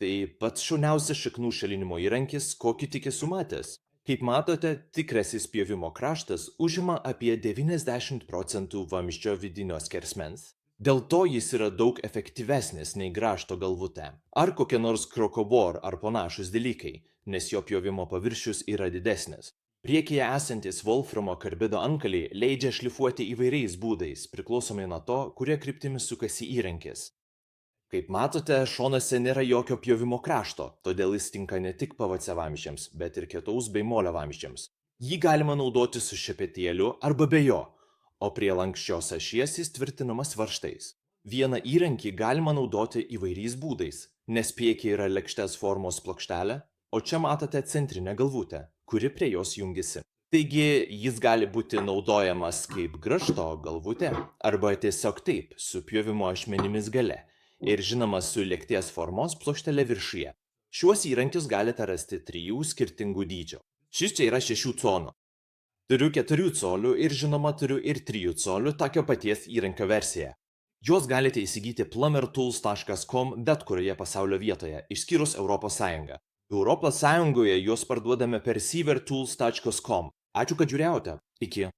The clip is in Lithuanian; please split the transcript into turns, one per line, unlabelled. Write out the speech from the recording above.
Tai pats šauniausias šaknų šalinimo įrankis, kokį tik esu matęs. Kaip matote, tikrasis pjovimo kraštas užima apie 90% vamzdžio vidinio skersmens. Dėl to jis yra daug efektyvesnis nei grąžto galvutė. Ar kokie nors krokobor ar panašus dalykai, nes jo pjovimo paviršius yra didesnis. Priekyje esantis Wolframo karbido antkaliai leidžia šlifuoti įvairiais būdais, priklausomai nuo to, kuria kryptimi sukasi įrankis. Kaip matote, šonuose nėra jokio pjovimo krašto, todėl jis tinka ne tik PVC vamzdžiams, bet ir kietaus bei molio vamzdžiams. Jį galima naudoti su šepetėliu arba be jo, o prie lanksčios ašies jis tvirtinamas varžtais. Vieną įrankį galima naudoti įvairiais būdais, nes priekyje yra lėkštės formos plokštelė, o čia matote centrinę galvutę, kuri prie jos jungiasi. Taigi jis gali būti naudojamas kaip grąžto galvutė arba tiesiog taip, su pjovimo ašmenimis gale ir žinoma su lėkštės formos plokštele viršuje. Šiuos įrankius galite rasti 3 skirtingų dydžių. Šis čia yra 6 colių. Turiu 4 colių ir žinoma turiu ir 3 colių tokio paties įrankio versiją. Juos galite įsigyti plumbertools.com bet kurioje pasaulio vietoje, išskyrus Europos Sąjungą. Europos Sąjungoje juos parduodame per sievertools.com. Ačiū, kad žiūrėjote. Iki.